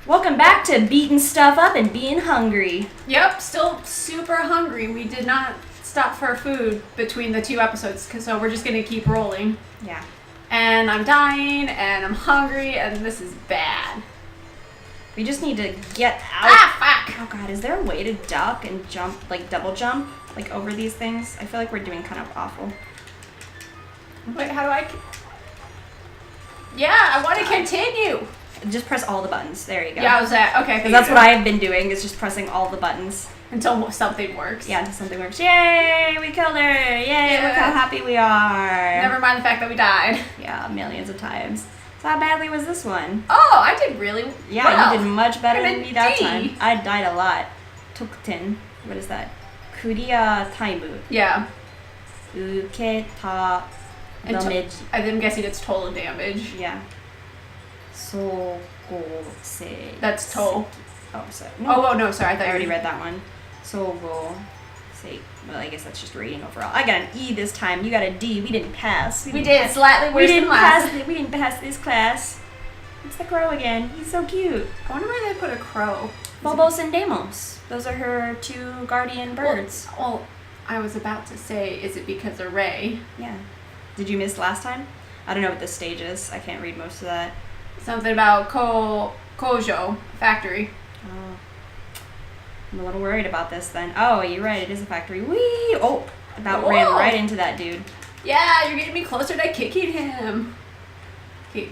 Welcome back to beating stuff up and being hungry. Yep, still super hungry. We did not stop for food between the two episodes, so we're just gonna keep rolling. Yeah. And I'm dying, and I'm hungry, and this is bad. We just need to get out. Ah, fuck! Oh god, is there a way to duck and jump, like double jump, like over these things? I feel like we're doing kind of awful. Wait, how do I... Yeah, I want to continue! Just press all the buttons. There you go. Yeah, I was at... Okay. Because that's what I have been doing, is just pressing all the buttons. Until something works. Yeah, until something works. Yay! We killed her! Yay! Yeah. Look how happy we are! Never mind the fact that we died. Yeah, millions of times. So how badly was this one? Oh, I did really Yeah, well. you did much better I'm than a me that D. time. I died a lot. Tukten. What is that? Kuriya taimu. Yeah. Uketa And damage. I'm guessing it's total damage. Yeah. Sogo se. That's toll. Oh, sorry. Oh, no, sorry. I thought I already you read that one. Sogo se. Well, I guess that's just reading overall. I got an E this time. You got a D. We didn't pass. We did slightly worse than last. We didn't pass this class. It's the crow again. He's so cute. I wonder where they put a crow. Phobos and Deimos. Those are her two guardian birds. Well, I was about to say, is it because of Ray? Yeah. Did you miss last time? I don't know what this stage is. I can't read most of that. Something about Kojo factory. Oh. I'm a little worried about this then. Oh, you're right. It is a factory. Whee! Oh, about Whoa. ran right into that dude. Yeah, you're getting me closer to kicking him. Okay.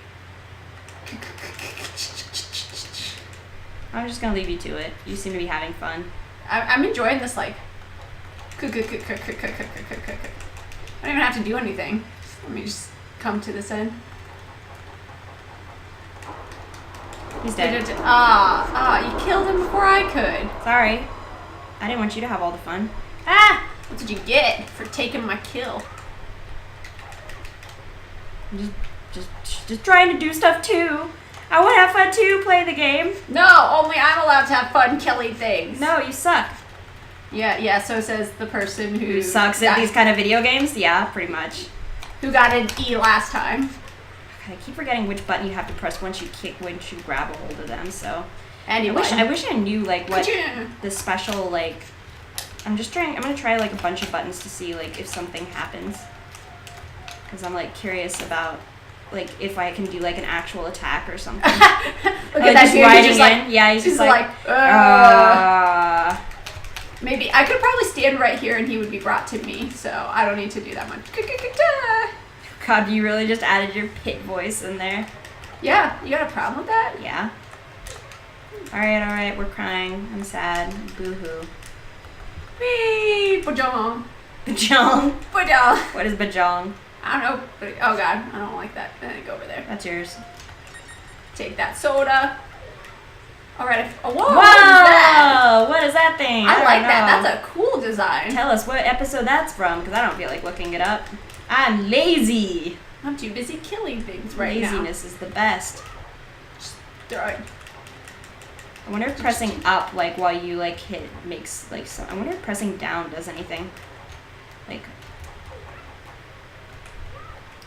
I'm just gonna leave you to it. You seem to be having fun. I'm enjoying this, like... I don't even have to do anything. Let me just come to this end. He's dead. You killed him before I could. Sorry. I didn't want you to have all the fun. Ah! What did you get for taking my kill? I'm just trying to do stuff too. I want to have fun too, play the game. No, only I'm allowed to have fun killing things. No, you suck. Yeah, so says the person who sucks at these kind of video games? Yeah, pretty much. Who got an E last time. I keep forgetting which button you have to press once you grab a hold of them, so. Anyway. I wish I knew, like, what the special, like, I'm gonna try, like, a bunch of buttons to see, like, if something happens. Because I'm, like, curious about, like, if I can do, like, an actual attack or something. Look at that just dude, riding he's just in. Yeah, he's just like Maybe I could probably stand right here and he would be brought to me, so I don't need to do that much. God, you really just added your pit voice in there. Yeah, you got a problem with that? Yeah. Alright, we're crying. I'm sad. Boo-hoo. Whee! Bajong. Bajong? Bajong. What is Bajong? I don't know, but oh god, I don't like that. Go over there. That's yours. Take that soda. Alright, whoa! What is that thing? I like that. That's a cool design. Tell us what episode that's from, because I don't feel like looking it up. I'm lazy. I'm too busy killing things right Laziness is the best. Just throw it. I wonder if pressing up, like, while you, like, hit makes, like, so. I wonder if pressing down does anything. Like.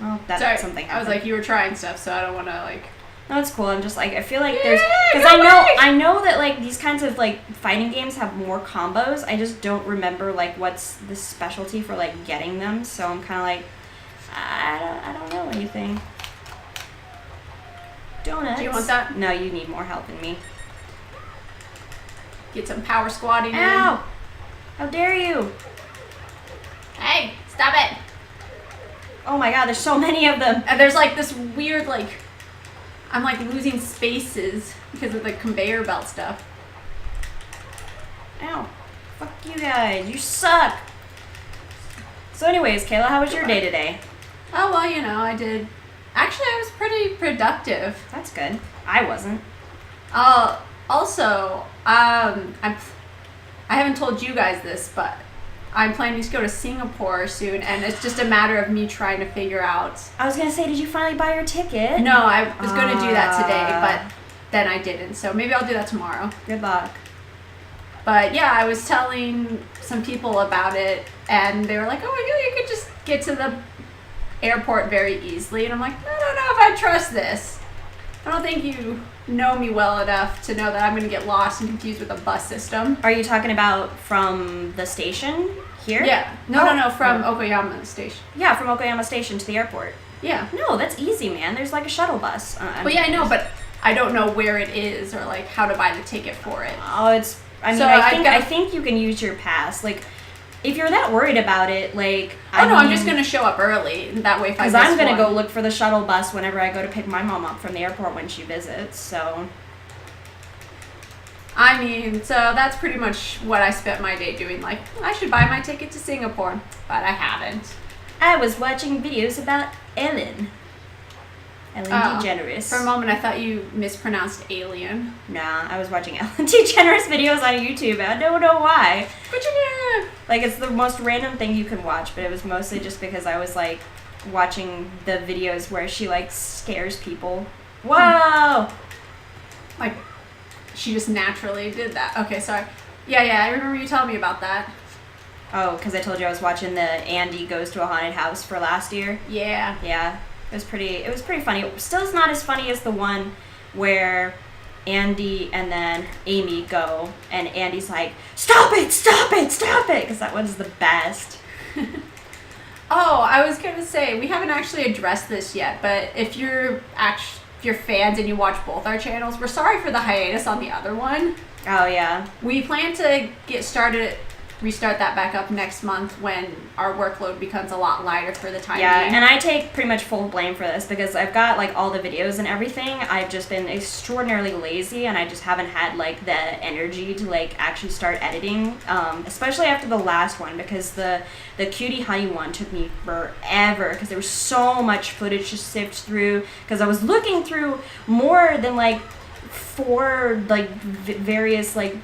Oh, that's something happened. I was like, you were trying stuff, so I don't want to, like... No, it's cool. I'm just like, I feel like Yeah, there's, because go back! I know that, like, these kinds of, like, fighting games have more combos. I just don't remember, like, what's the specialty for, like, getting them. So I'm kind of like, I don't know anything. Donuts. Do you want that? No, you need more help than me. Get some power squatting Ow! How dare you? in. Hey, stop it! Oh my god, there's so many of them. And there's, like, this weird, like... I'm, like, losing spaces because of the conveyor belt stuff. Ow. Fuck you guys. You suck. So anyways, Kayla, how was your day today? Oh, well, you know, I did... Actually, I was pretty productive. That's good. I wasn't. Also, I haven't told you guys this, but I'm planning to go to Singapore soon, and it's just a matter of me trying to figure out... I was going to say, did you finally buy your ticket? No, I was going to do that today, but then I didn't, so maybe I'll do that tomorrow. Good luck. But yeah, I was telling some people about it, and they were like, oh my god, you could just get to the airport very easily. And I'm like, I don't know if I trust this. I don't think you know me well enough to know that I'm going to get lost and confused with a bus system. Are you talking about from the station here? Yeah. No, from Okoyama Station. Yeah, from Okoyama Station to the airport. Yeah. No, that's easy, man. There's like a shuttle bus. Well, yeah, I know, but I don't know where it is or like how to buy the ticket for it. Oh, it's. I mean, So I think you can use your pass. Like, if you're that worried about it, like. I'm just gonna show up early. That way, if I miss because I'm gonna one. go look for the shuttle bus whenever I go to pick my mom up from the airport when she visits. So. I mean, so that's pretty much what I spent my day doing. Like, I should buy my ticket to Singapore, but I haven't. I was watching videos about Ellen. Ellen DeGeneres. For a moment, I thought you mispronounced alien. Nah, I was watching Ellen DeGeneres videos on YouTube. I don't know why. But you Like, it's the most random thing you can watch, but it was mostly just because I was, like, watching the videos where she, like, scares people. Whoa! like, she just naturally did that. Okay, sorry. Yeah, I remember you telling me about that. Oh, because I told you I was watching the Andy Goes to a Haunted House for last year. Yeah. Yeah, it was pretty funny. Still is not as funny as the one where Andy and then Amy go, and Andy's like, stop it, because that one's the best. Oh, I was gonna say we haven't actually addressed this yet, but if you're fans and you watch both our channels, we're sorry for the hiatus on the other one. Oh, yeah. We plan to restart that back up next month when our workload becomes a lot lighter for the time Yeah, being. and I take pretty much full blame for this because I've got like all the videos and everything. I've just been extraordinarily lazy and I just haven't had like the energy to like actually start editing, especially after the last one because the Cutie Honey one took me forever because there was so much footage to sift through because I was looking through more than like 4 like various like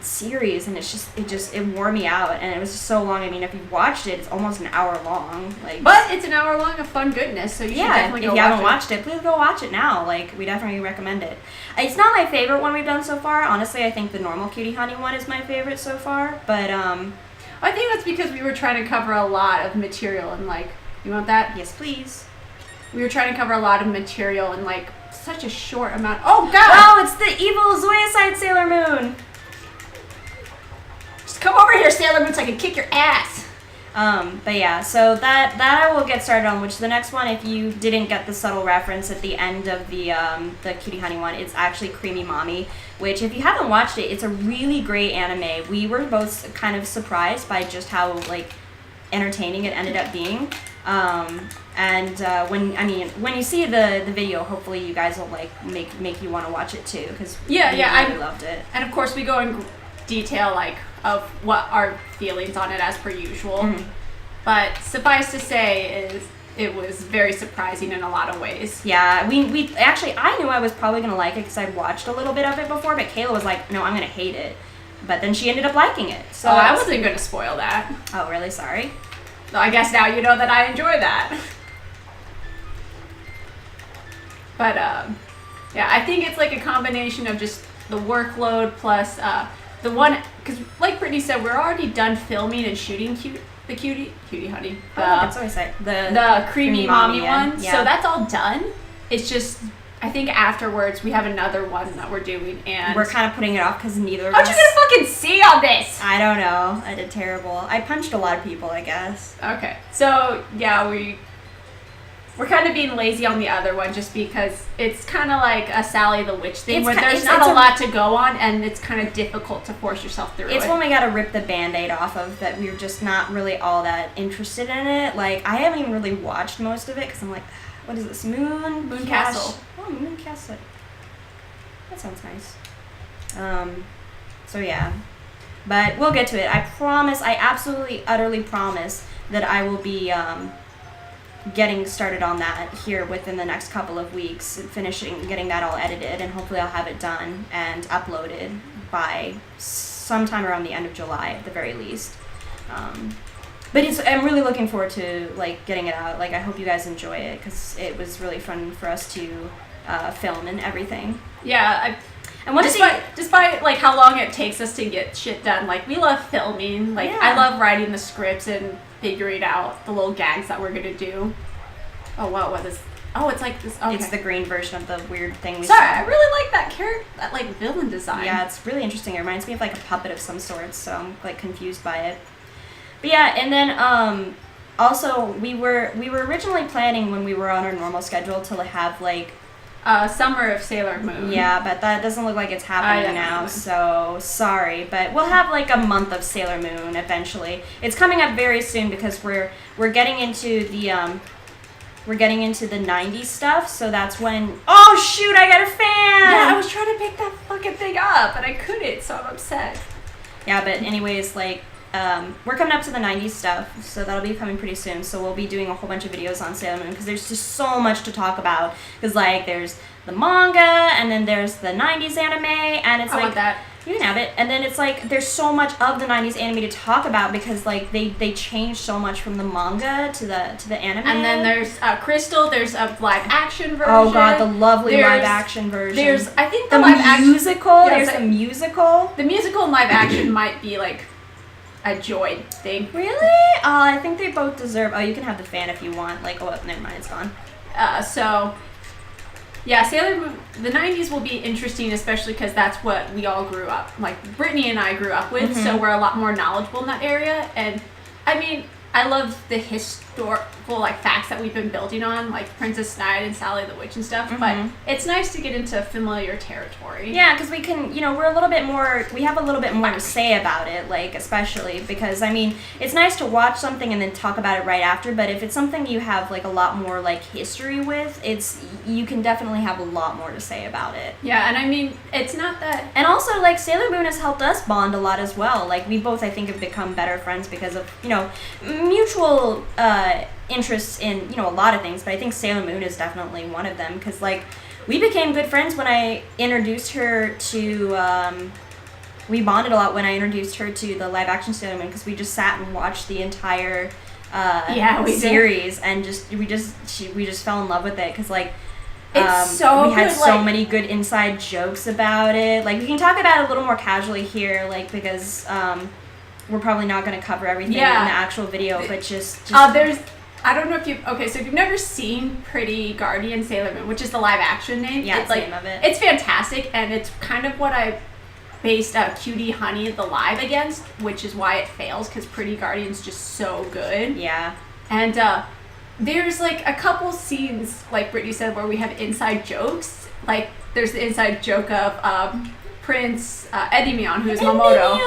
series and it wore me out and it was just so long. I mean, if you've watched it, it's almost an hour long. Like, but it's an hour long of fun goodness, so you should definitely go if you watch haven't it. watched it, please go watch it now. Like, we definitely recommend it. It's not my favorite one we've done so far. Honestly, I think the normal Cutie Honey one is my favorite so far, but I think that's because we were trying to cover a lot of material and like, you want that? yes, please. We were trying to cover a lot of material in like such a short amount. Oh god! Oh, it's the evil Zoyicide Sailor Moon. Just come over here, Sailor Moon, so I can kick your ass. But yeah, so that I will get started on, which the next one, if you didn't get the subtle reference at the end of the Cutie Honey one, it's actually Creamy Mommy, which if you haven't watched it, it's a really great anime. We were both kind of surprised by just how like entertaining it ended up being. When you see the video, hopefully you guys will like make you want to watch it too, because I really loved it. And of course, we go in detail like of what our feelings on it as per usual. Mhm. But suffice to say is it was very surprising in a lot of ways. Yeah, we actually, I knew I was probably gonna like it because I'd watched a little bit of it before, but Kayla was like, no, I'm gonna hate it. But then she ended up liking it. So I wasn't going to spoil that. Oh, really? Sorry. So I guess now you know that I enjoy that. But yeah, I think it's like a combination of just the workload plus the one, because like Brittany said, we're already done filming and shooting the Cutie Honey. That's what I said. The Creamy Mommy one. Yeah. So that's all done. It's just, I think afterwards we have another one that we're doing, and we're kind of putting it off because neither of how'd us. you get a fucking C on this? I don't know. I did terrible. I punched a lot of people, I guess. Okay, so yeah, we're kind of being lazy on the other one just because it's kind of like a Sally the Witch thing where there's not a lot to go on and it's kind of difficult to force yourself through it. It's when we gotta rip the Band-Aid off of that we're just not really all that interested in it. Like, I haven't even really watched most of it because I'm like, what is this? Moon Castle. Oh, Moon Castle. That sounds nice. So yeah. But we'll get to it. I promise, I absolutely, utterly promise that I will be getting started on that here within the next couple of weeks, getting that all edited, and hopefully I'll have it done and uploaded by sometime around the end of July at the very least. But I'm really looking forward to like getting it out. Like, I hope you guys enjoy it because it was really fun for us to film and everything. Yeah, and what despite like how long it takes us to get shit done, like we love filming. Like, I love writing the scripts and figuring out the little gags that we're gonna do. Oh wow, what is Oh, it's like this. Okay. It's the green version of the weird thing we Sorry, saw. I really like that character, that like villain design. Yeah, it's really interesting. It reminds me of like a puppet of some sort, so I'm like confused by it. But yeah, and then also we were originally planning when we were on our normal schedule to have like Summer of Sailor Moon. yeah, but that doesn't look like it's happening now, so sorry. But we'll have like a month of Sailor Moon eventually. It's coming up very soon because we're getting into the 90s stuff, so that's when oh shoot, I got a fan! Yeah, I was trying to pick that fucking thing up and I couldn't, so I'm upset. Yeah, but anyways, like we're coming up to the 90s stuff, so that'll be coming pretty soon. So we'll be doing a whole bunch of videos on Sailor Moon because there's just so much to talk about. Because like there's the manga, and then there's the 90s anime, and it's I like want that. you can have it. And then it's like there's so much of the 90s anime to talk about because like they changed so much from the manga to the anime. And then there's Crystal. There's a live action version. oh god, the lovely There's- live action version. There's I think the the live action. musical. Yes, There's a musical. The musical and live action might be like a joy thing. Really? I think they both deserve. Oh, you can have the fan if you want. Like, oh, never mind, it's gone. So, yeah, Sailor Moon, the 90s will be interesting, especially because that's what we all grew up, like Brittany and I grew up with, so we're a lot more knowledgeable in that area. And I mean, I love the historical like facts that we've been building on, like Princess Snide and Sally the Witch and stuff, but it's nice to get into familiar territory. Yeah, because we can, we have a little bit more to say about it, like, especially because, I mean, it's nice to watch something and then talk about it right after, but if it's something you have, like, a lot more, like, history with, you can definitely have a lot more to say about it. Yeah, and I mean, it's not that... And also, like, Sailor Moon has helped us bond a lot as well. Like, we both, I think, have become better friends because of, mutual interests in, a lot of things, but I think Sailor Moon is definitely one of them because, like, we became good friends when I introduced her to, we bonded a lot when I introduced her to the live action Sailor Moon because we just sat and watched the entire series and we just fell in love with it because, like, it's so we had good, so like, many good inside jokes about it. Like, we can talk about it a little more casually here, like, because we're probably not going to cover everything in the actual video, but just I don't know if so if you've never seen Pretty Guardian Sailor Moon, which is the live action name, yeah, it's like, the name of it. It's fantastic, and it's kind of what I based Cutie Honey the live against, which is why it fails, because Pretty Guardian's just so good. Yeah. And there's like a couple scenes, like Brittany said, where we have inside jokes. Like there's the inside joke of Prince Endymion, who's Momoto.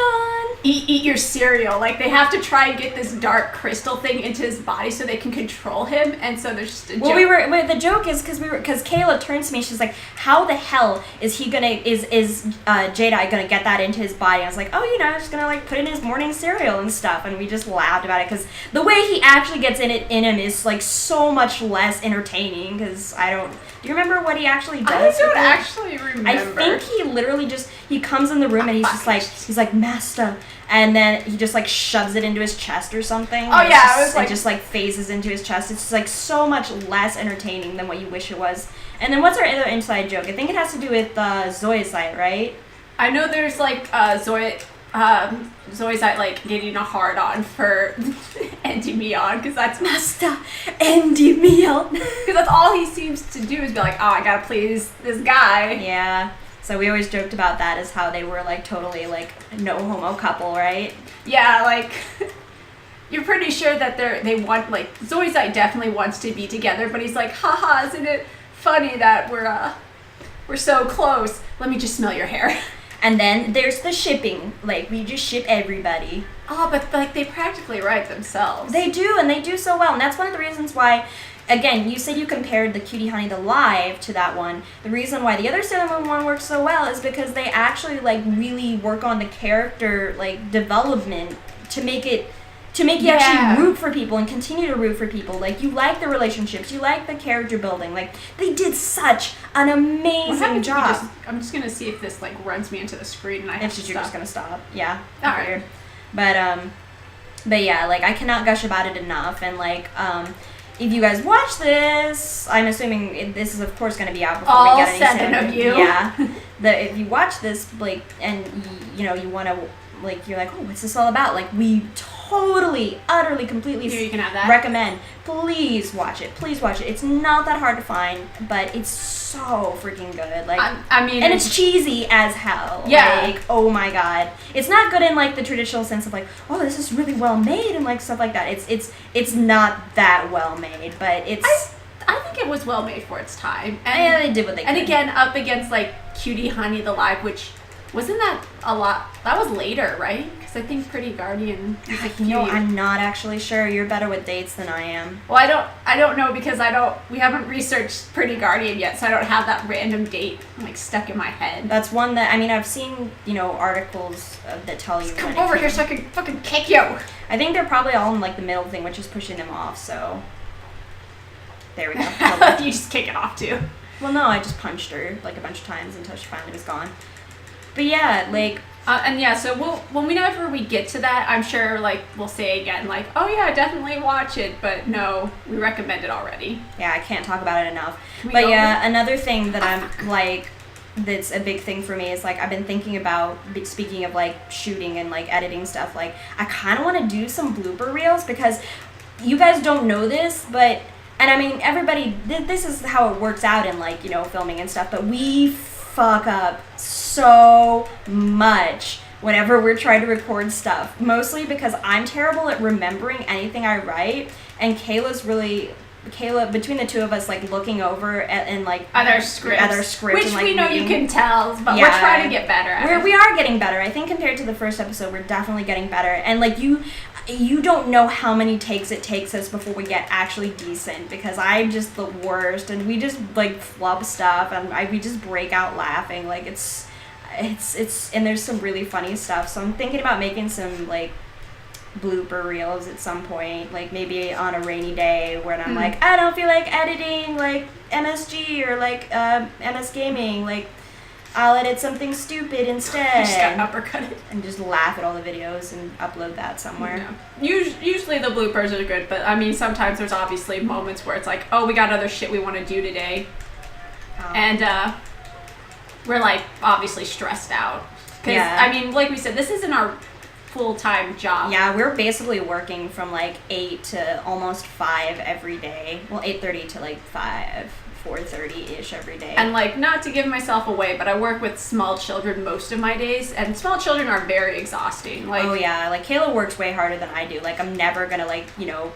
Eat your cereal. Like, they have to try and get this dark crystal thing into his body so they can control him, and so there's just a joke. Well, the joke is because Kayla turns to me, she's like, how the hell is Jedi gonna get that into his body? I was like, oh, just gonna, like, put in his morning cereal and stuff, and we just laughed about it, because the way he actually gets in him is, like, so much less entertaining, because do you remember what he actually does? I don't actually remember. I think he literally he comes in the room and he's like, Master, and then he just, like, shoves it into his chest or something. Oh, yeah, it just, like, phases into his chest. It's, like, so much less entertaining than what you wish it was. And then what's our other inside joke? I think it has to do with Zoisite, right? I know there's, like, Zoisite, like, getting a hard-on for Endymion, because that's Master Endymion. Because that's all he seems to do is be like, oh, I gotta please this guy. Yeah. So we always joked about that as how they were, like, totally, like, no homo couple, right? Yeah, like, you're pretty sure that they want, like, Zoisite definitely wants to be together, but he's like, haha, isn't it funny that we're so close? Let me just smell your hair. And then there's the shipping. Like, we just ship everybody. Oh, but, like, they practically write themselves. They do, and they do so well. And that's one of the reasons why, again, you said you compared the Cutie Honey the live to that one. The reason why the other Sailor Moon one works so well is because they actually, like, really work on the character, like, development to make you actually root for people and continue to root for people. Like, you like the relationships, you like the character building. Like, they did such an amazing job. I'm just gonna see if this, like, runs me into the screen and I have to stop. You're just gonna stop. Yeah. Alright. But yeah, like, I cannot gush about it enough. And, like, if you guys watch this, I'm assuming this is, of course, going to be out before all we get any 7 of you. Yeah. If you watch this, like, and, you want to, like, you're like, oh, what's this all about? Like, we totally, utterly, completely Here, you can have that. recommend. Please watch it. Please watch it. It's not that hard to find, but it's so freaking good. Like, I mean, and it's cheesy as hell. Yeah. Like, oh my god. It's not good in like the traditional sense of like, oh, this is really well made and like stuff like that. It's not that well made, but it's. I think it was well made for its time. And, Yeah, they did what they could. And again, up against like Cutie Honey the Live, which wasn't that a lot. That was later, right? Because I think Pretty Guardian was a You know, Cutie. I'm not actually sure. You're better with dates than I am. Well, I don't know because we haven't researched Pretty Guardian yet, so I don't have that random date like stuck in my head. That's one that, I mean, I've seen, you know, articles that tell you. Come when it over came. here so I can fucking kick you. I think they're probably all in like the middle thing, which is pushing them off. So there we go. You just kick it off too. Well, no, I just punched her like a bunch of times until she finally was gone. But yeah, like. And yeah, so whenever we get to that, I'm sure like we'll say again like, oh yeah, definitely watch it. But no, we recommend it already. Yeah, I can't talk about it enough. Can we But go yeah, over- another thing that I'm like, that's a big thing for me is like I've been thinking about, speaking of like shooting and like editing stuff, like I kind of want to do some blooper reels because you guys don't know this, but, and I mean everybody, this is how it works out in like, you know, filming and stuff, but we fuck up so much whenever we're trying to record stuff, mostly because I'm terrible at remembering anything I write, and Kayla, between the two of us, like looking over at and like Other scripts, and, which like, we know you reading. can tell, but Yeah. we're trying to get better at it. We are getting better. I think compared to the first episode, we're definitely getting better. And like you don't know how many takes it takes us before we get actually decent, because I'm just the worst, and we just like flub stuff, and we just break out laughing. Like it's and there's some really funny stuff. So I'm thinking about making some like blooper reels at some point, like maybe on a rainy day when I'm like, I don't feel like editing like MSG or like MS Gaming, like I'll edit something stupid instead. Just got uppercutted. And just laugh at all the videos and upload that somewhere. Yeah. Usually the bloopers are good, but I mean sometimes there's obviously moments where it's like, oh, we got other shit we want to do today, and we're like obviously stressed out. Because I mean, like we said, this isn't our full-time job. Yeah, we're basically working from like 8 to almost 5 every day. Well, 8:30 to like 4:30-ish every day. And like, not to give myself away, but I work with small children most of my days, and small children are very exhausting. Like, oh yeah, like Kayla works way harder than I do. Like I'm never gonna like, you know,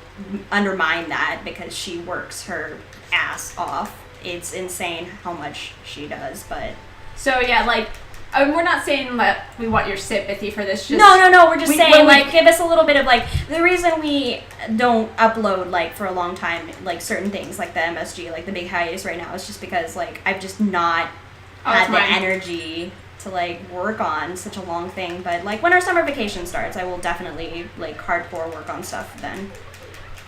undermine that because she works her ass off. It's insane how much she does, but so yeah, like, we're not saying that we want your sympathy for this. Just no, we're just saying when like give us a little bit of like the reason we don't upload like for a long time, like certain things like the MSG, like the big hiatus right now, is just because like I've just not had the energy to like work on such a long thing. But like when our summer vacation starts, I will definitely like hardcore work on stuff then.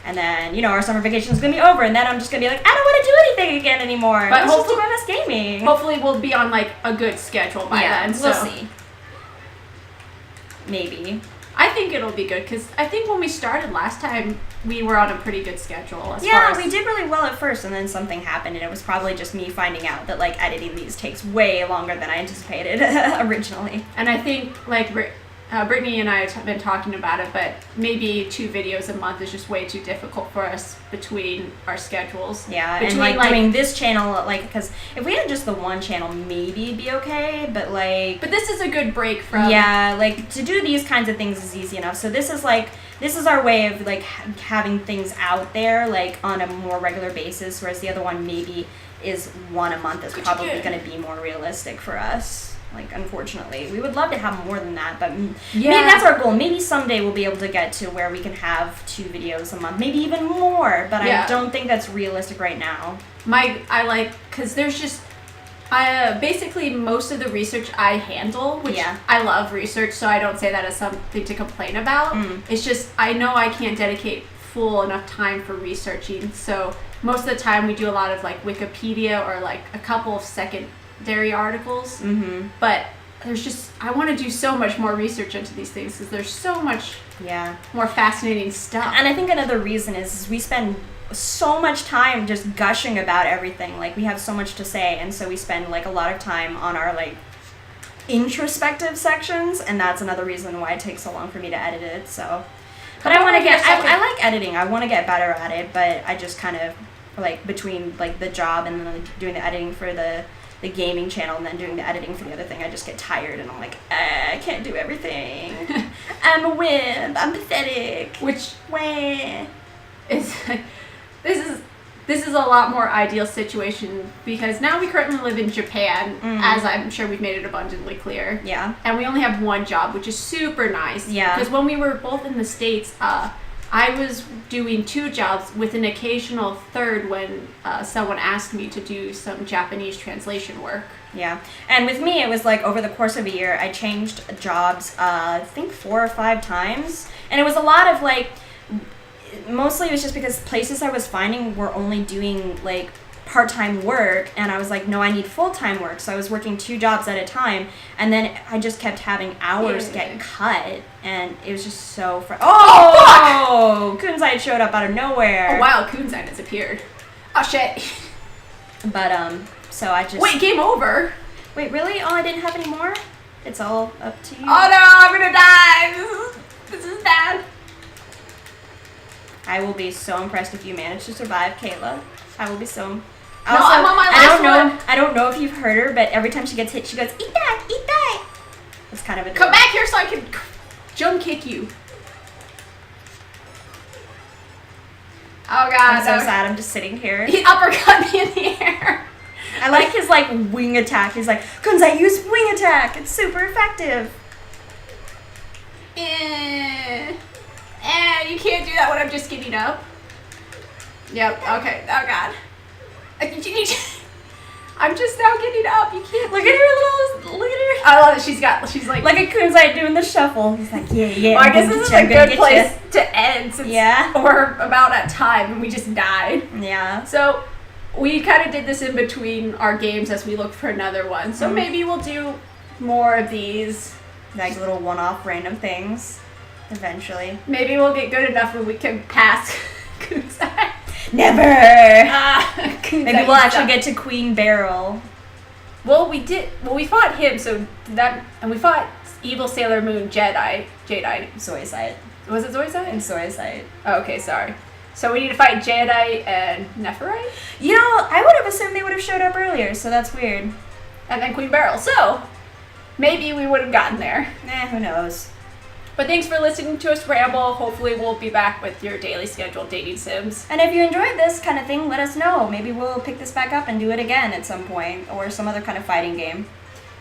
And then, you know, our summer vacation is going to be over, and then I'm just going to be like, I don't want to do anything again anymore. But Let's just hopefully- do MS Gaming. Hopefully we'll be on like a good schedule by then. We'll so. see. Maybe. I think it'll be good because I think when we started last time, we were on a pretty good schedule. Yeah, we did really well at first, and then something happened, and it was probably just me finding out that like editing these takes way longer than I anticipated originally. And I think like Brittany and I have been talking about it, but maybe 2 videos a month is just way too difficult for us between our schedules. Yeah, between, and like doing this channel, like, because if we had just the one channel, maybe it'd be okay, but like. But this is a good break from. Yeah, like to do these kinds of things is easy enough. So this is our way of like having things out there like on a more regular basis, whereas the other one maybe is one a month is probably going to be more realistic for us. Like, unfortunately, we would love to have more than that, but maybe that's our goal. Maybe someday we'll be able to get to where we can have 2 videos a month, maybe even more, but I don't think that's realistic right now. Because there's just, basically most of the research I handle, which I love research, so I don't say that as something to complain about. It's just, I know I can't dedicate full enough time for researching, so most of the time we do a lot of like Wikipedia or like a couple of secondary articles, but there's just, I want to do so much more research into these things because there's so much more fascinating stuff. And I think another reason is we spend so much time just gushing about everything. Like, we have so much to say, and so we spend like a lot of time on our like introspective sections, and that's another reason why it takes so long for me to edit it. So, But I want to get. I like editing. I want to get better at it, but I just kind of like between like the job and then doing the editing for the gaming channel and then doing the editing for the other thing, I just get tired and I'm like, I can't do everything. I'm a wimp. I'm pathetic. Which Wah. is this is a lot more ideal situation because now we currently live in Japan, as I'm sure we've made it abundantly clear. Yeah. And we only have one job, which is super nice. Yeah. Because when we were both in the States, I was doing 2 jobs with an occasional third when someone asked me to do some Japanese translation work. Yeah. And with me, it was like over the course of a year, I changed jobs, I think 4 or 5 times. And it was a lot of like, mostly it was just because places I was finding were only doing like part-time work, and I was like, no, I need full-time work. So I was working 2 jobs at a time, and then I just kept having hours get cut, and it was just so Oh, Kunzite showed up out of nowhere. Oh wow, Kunzite has appeared. Oh shit. But so I just wait, game over. Wait, really? Oh, I didn't have any more? It's all up to you. Oh no, I'm gonna die. This is bad. I will be so impressed if you manage to survive, Kayla. I will be so. No, I'm on my last one. I don't know if you've heard her, but every time she gets hit, she goes, "Eat that! Eat that!" It's kind of a. Come back here so I can jump kick you. Oh god, I'm so sad. I'm just sitting here. He uppercut me in the air. I like his like wing attack. He's like, "Kunzite, use wing attack. It's super effective." You can't do that when I'm just getting up. Yep. Okay. Oh god. I'm just now getting up. You can't. Look at her little. Look at her. I love it. She's like a Kunzite doing the shuffle. He's like, yeah. Well, I guess this is a good place to end since Yeah. we're about at time and we just died. Yeah. So we kind of did this in between our games as we looked for another one. So maybe we'll do more of these. Like little one-off random things. Eventually. Maybe we'll get good enough where we can pass Kunzite. Never! Maybe we'll actually get to Queen Beryl. Well, we did. Well, we fought him, so that. And we fought Evil Sailor Moon Jedi. Zoisite. Was it Zoisite? And Zoisite. Oh, okay, sorry. So we need to fight Jedi and Nephirite? You know, I would have assumed they would have showed up earlier, so that's weird. And then Queen Beryl. So, maybe we would have gotten there. Who knows. But thanks for listening to us ramble. Hopefully we'll be back with your daily scheduled dating sims. And if you enjoyed this kind of thing, let us know. Maybe we'll pick this back up and do it again at some point, or some other kind of fighting game.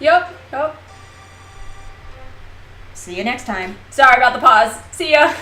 Yep. See you next time. Sorry about the pause. See ya.